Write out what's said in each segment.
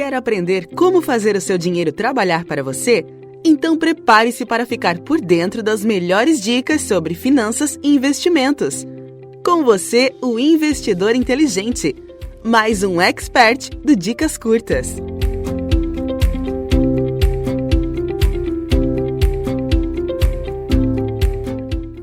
Quer aprender como fazer o seu dinheiro trabalhar para você? Então prepare-se para ficar por dentro das melhores dicas sobre finanças e investimentos. Com você, o Investidor Inteligente, mais um expert do Dicas Curtas.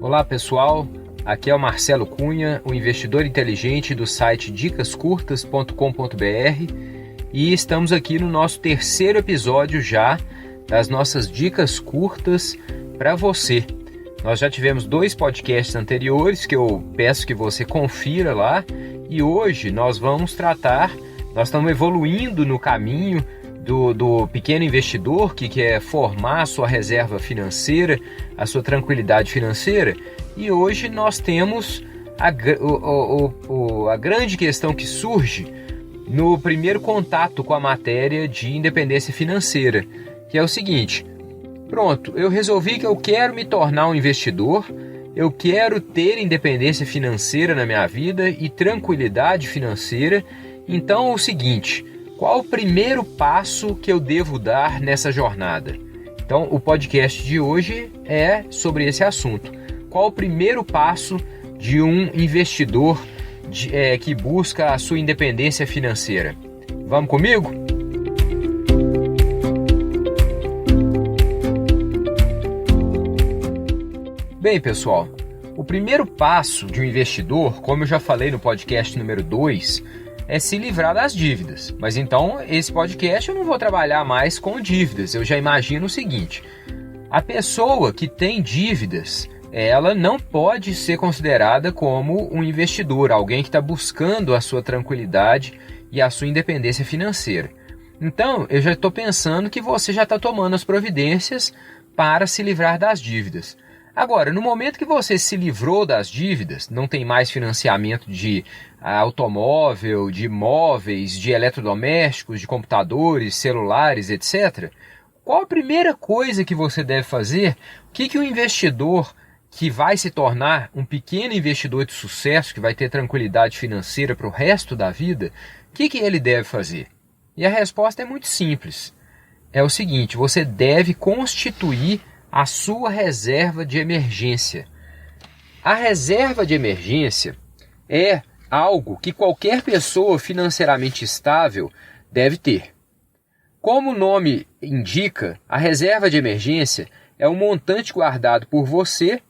Olá pessoal, aqui é o Marcelo Cunha, o investidor inteligente do site dicascurtas.com.br e estamos aqui no nosso terceiro episódio já das nossas dicas curtas para você. Nós já tivemos 2 podcasts anteriores que eu peço que você confira lá e hoje nós estamos evoluindo no caminho do pequeno investidor que quer formar a sua reserva financeira, a sua tranquilidade financeira, e hoje nós temos a grande questão que surge no primeiro contato com a matéria de independência financeira, que é o seguinte: pronto, eu resolvi que eu quero me tornar um investidor, eu quero ter independência financeira na minha vida e tranquilidade financeira, então é o seguinte: qual o primeiro passo que eu devo dar nessa jornada? Então, o podcast de hoje é sobre esse assunto. Qual o primeiro passo de um investidor que busca a sua independência financeira? Vamos comigo? Bem, pessoal, o primeiro passo de um investidor, como eu já falei no podcast número 2, é se livrar das dívidas. Mas então, esse podcast eu não vou trabalhar mais com dívidas. Eu já imagino o seguinte: a pessoa que tem dívidas, ela não pode ser considerada como um investidor, alguém que está buscando a sua tranquilidade e a sua independência financeira. Então, eu já estou pensando que você já está tomando as providências para se livrar das dívidas. Agora, no momento que você se livrou das dívidas, não tem mais financiamento de automóvel, de imóveis, de eletrodomésticos, de computadores, celulares, etc., qual a primeira coisa que você deve fazer? O que o investidor que vai se tornar um pequeno investidor de sucesso, que vai ter tranquilidade financeira para o resto da vida, o que ele deve fazer? E a resposta é muito simples. É o seguinte: você deve constituir a sua reserva de emergência. A reserva de emergência é algo que qualquer pessoa financeiramente estável deve ter. Como o nome indica, a reserva de emergência é um montante guardado por você,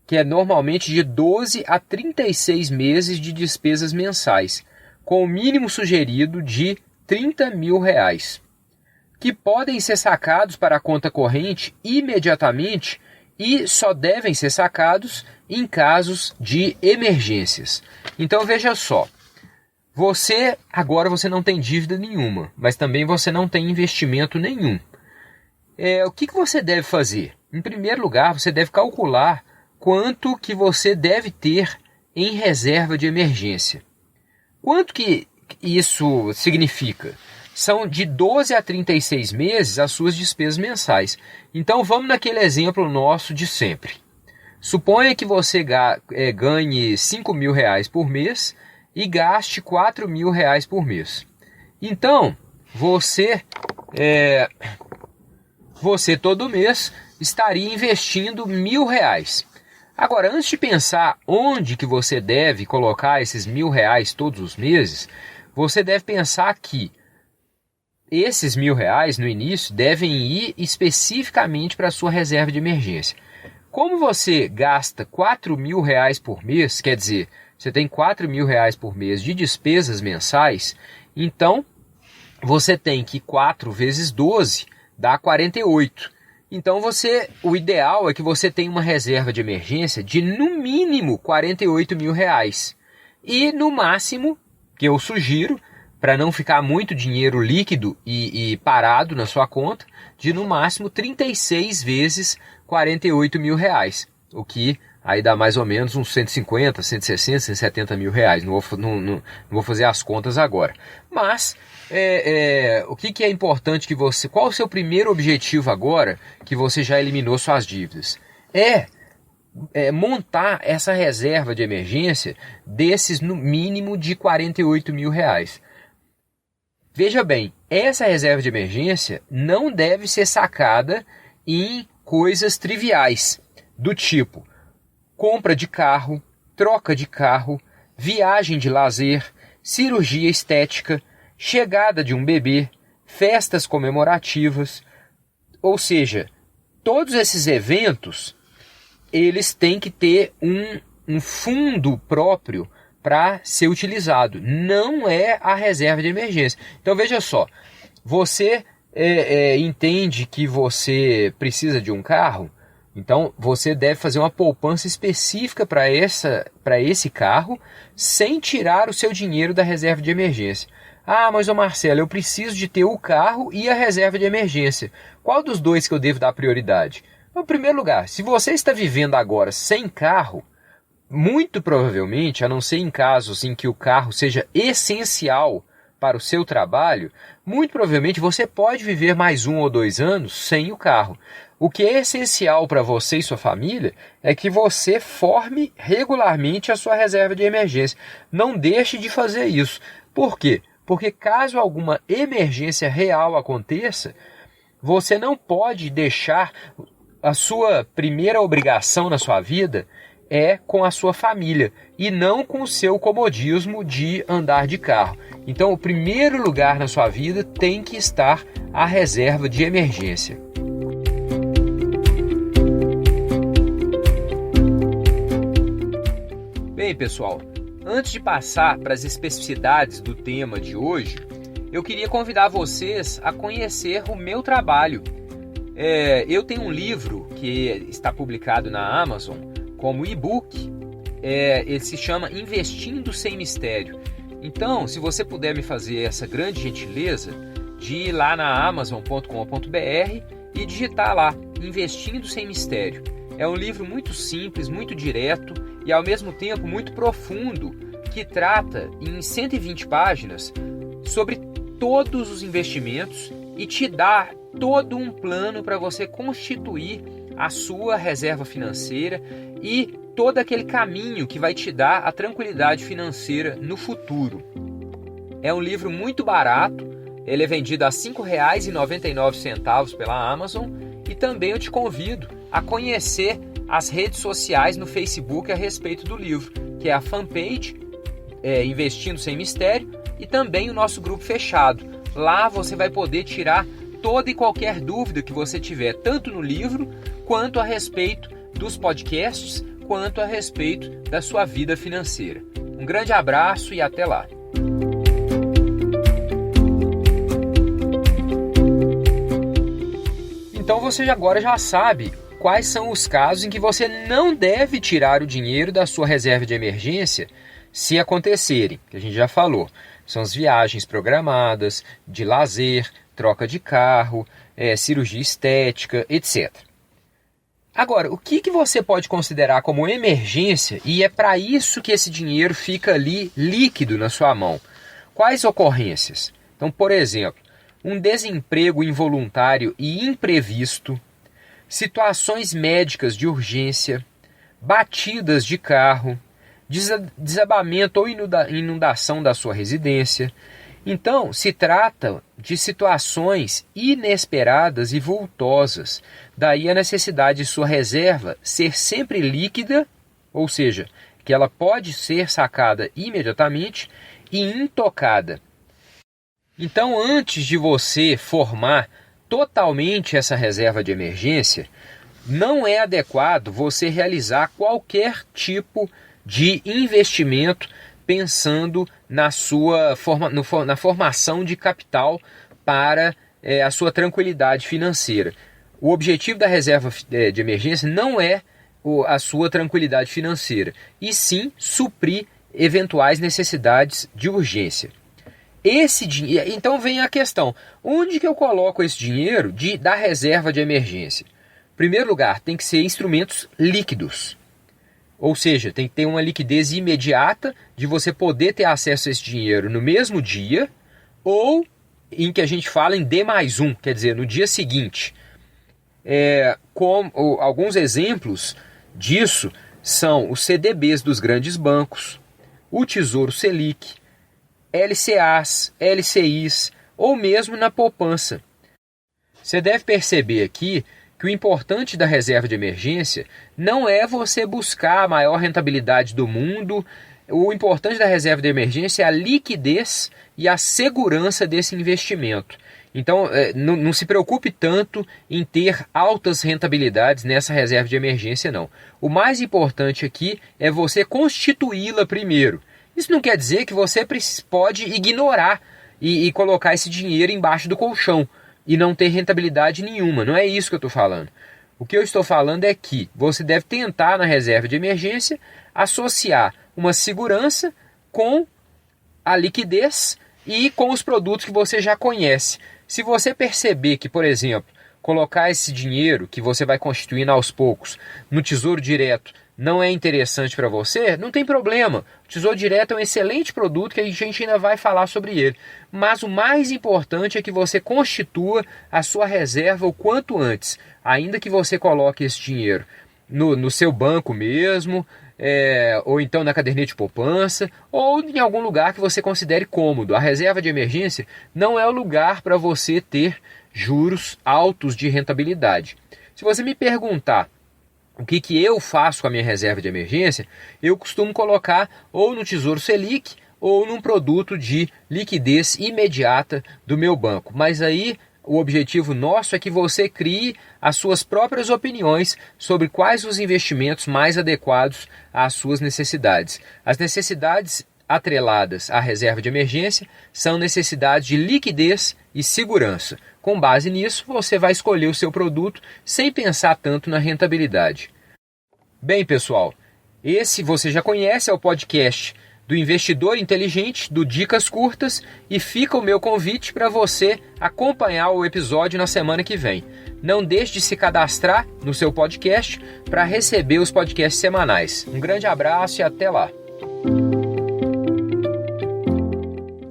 que é normalmente de 12 a 36 meses de despesas mensais, com o mínimo sugerido de R$30 mil, que podem ser sacados para a conta corrente imediatamente e só devem ser sacados em casos de emergências. Então veja só, agora você não tem dívida nenhuma, mas também você não tem investimento nenhum. O que você deve fazer? Em primeiro lugar, você deve calcular quanto que você deve ter em reserva de emergência. Quanto que isso significa? São de 12 a 36 meses as suas despesas mensais. Então vamos naquele exemplo nosso de sempre. Suponha que você ganhe R$5 mil por mês e gaste R$4 mil por mês. Então, você todo mês estaria investindo R$1.000. Agora, antes de pensar onde que você deve colocar esses R$1.000 todos os meses, você deve pensar que esses R$1.000 no início devem ir especificamente para a sua reserva de emergência. Como você gasta R$4 mil por mês, quer dizer, você tem R$4 mil por mês de despesas mensais, então você tem que 4 vezes 12 dá 48. Então o ideal é que você tenha uma reserva de emergência de no mínimo R$48 mil. E no máximo, que eu sugiro, para não ficar muito dinheiro líquido e parado na sua conta, de no máximo 36 vezes R$48 mil, o que aí dá mais ou menos uns 150, 160, 170 mil reais. Não vou fazer as contas agora. Mas o que é importante que você... Qual o seu primeiro objetivo agora que você já eliminou suas dívidas? Montar essa reserva de emergência desses no mínimo de R$48 mil. Veja bem, essa reserva de emergência não deve ser sacada em coisas triviais, do tipo compra de carro, troca de carro, viagem de lazer, cirurgia estética, chegada de um bebê, festas comemorativas. Ou seja, todos esses eventos, eles têm que ter um fundo próprio para ser utilizado. Não é a reserva de emergência. Então veja só, você entende que você precisa de um carro, então você deve fazer uma poupança específica para esse carro, sem tirar o seu dinheiro da reserva de emergência. Ah, mas ô Marcelo, eu preciso de ter o carro e a reserva de emergência. Qual dos dois que eu devo dar prioridade? Em primeiro lugar, se você está vivendo agora sem carro, muito provavelmente, a não ser em casos em que o carro seja essencial para o seu trabalho, muito provavelmente você pode viver mais 1 ou 2 anos sem o carro. O que é essencial para você e sua família é que você forme regularmente a sua reserva de emergência. Não deixe de fazer isso. Por quê? Porque caso alguma emergência real aconteça, você não pode deixar a sua primeira obrigação na sua vida é com a sua família e não com o seu comodismo de andar de carro. Então, o primeiro lugar na sua vida tem que estar a reserva de emergência. Bem, pessoal, antes de passar para as especificidades do tema de hoje, eu queria convidar vocês a conhecer o meu trabalho. Eu tenho um livro que está publicado na Amazon como e-book, ele se chama Investindo Sem Mistério. Então, se você puder me fazer essa grande gentileza de ir lá na amazon.com.br e digitar lá, Investindo Sem Mistério. É um livro muito simples, muito direto e ao mesmo tempo muito profundo, que trata em 120 páginas sobre todos os investimentos e te dá todo um plano para você constituir a sua reserva financeira e todo aquele caminho que vai te dar a tranquilidade financeira no futuro. É um livro muito barato, ele é vendido a R$ 5,99 pela Amazon e também eu te convido a conhecer as redes sociais no Facebook a respeito do livro, que é a fanpage Investindo Sem Mistério e também o nosso grupo fechado. Lá você vai poder tirar toda e qualquer dúvida que você tiver, tanto no livro, quanto a respeito dos podcasts, quanto a respeito da sua vida financeira. Um grande abraço e até lá! Então você agora já sabe quais são os casos em que você não deve tirar o dinheiro da sua reserva de emergência se acontecerem, que a gente já falou. São as viagens programadas, de lazer, troca de carro, cirurgia estética, etc. Agora, o que você pode considerar como emergência e é para isso que esse dinheiro fica ali líquido na sua mão? Quais ocorrências? Então, por exemplo, um desemprego involuntário e imprevisto, situações médicas de urgência, batidas de carro, desabamento ou inundação da sua residência. Então, se trata de situações inesperadas e vultosas. Daí a necessidade de sua reserva ser sempre líquida, ou seja, que ela pode ser sacada imediatamente e intocada. Então, antes de você formar totalmente essa reserva de emergência, não é adequado você realizar qualquer tipo de investimento pensando na formação de capital para a sua tranquilidade financeira. O objetivo da reserva de emergência não é a sua tranquilidade financeira, e sim suprir eventuais necessidades de urgência. Então vem a questão, onde que eu coloco esse dinheiro da reserva de emergência? Em primeiro lugar, tem que ser instrumentos líquidos. Ou seja, tem que ter uma liquidez imediata de você poder ter acesso a esse dinheiro no mesmo dia ou em que a gente fala em D+1, quer dizer, no dia seguinte. Alguns exemplos disso são os CDBs dos grandes bancos, o Tesouro Selic, LCAs, LCIs, ou mesmo na poupança. Você deve perceber aqui que o importante da reserva de emergência não é você buscar a maior rentabilidade do mundo. O importante da reserva de emergência é a liquidez e a segurança desse investimento. Então, não se preocupe tanto em ter altas rentabilidades nessa reserva de emergência, não. O mais importante aqui é você constituí-la primeiro. Isso não quer dizer que você pode ignorar e colocar esse dinheiro embaixo do colchão e não ter rentabilidade nenhuma. Não é isso que eu estou falando. O que eu estou falando é que você deve tentar, na reserva de emergência, associar uma segurança com a liquidez e com os produtos que você já conhece. Se você perceber que, por exemplo, colocar esse dinheiro que você vai constituindo aos poucos no Tesouro Direto não é interessante para você, não tem problema. O Tesouro Direto é um excelente produto que a gente ainda vai falar sobre ele. Mas o mais importante é que você constitua a sua reserva o quanto antes. Ainda que você coloque esse dinheiro no seu banco mesmo, ou então na caderneta de poupança, ou em algum lugar que você considere cômodo. A reserva de emergência não é o lugar para você ter juros altos de rentabilidade. Se você me perguntar o que eu faço com a minha reserva de emergência, eu costumo colocar ou no Tesouro Selic ou num produto de liquidez imediata do meu banco. Mas aí o objetivo nosso é que você crie as suas próprias opiniões sobre quais os investimentos mais adequados às suas necessidades. As necessidades atreladas à reserva de emergência são necessidades de liquidez e segurança. Com base nisso, você vai escolher o seu produto sem pensar tanto na rentabilidade. Bem, pessoal, esse você já conhece, é o podcast do Investidor Inteligente, do Dicas Curtas, e fica o meu convite para você acompanhar o episódio na semana que vem. Não deixe de se cadastrar no seu podcast para receber os podcasts semanais. Um grande abraço e até lá!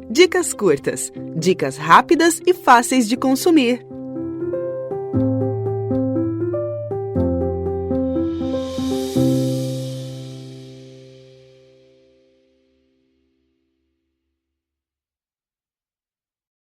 Dicas curtas, dicas rápidas e fáceis de consumir.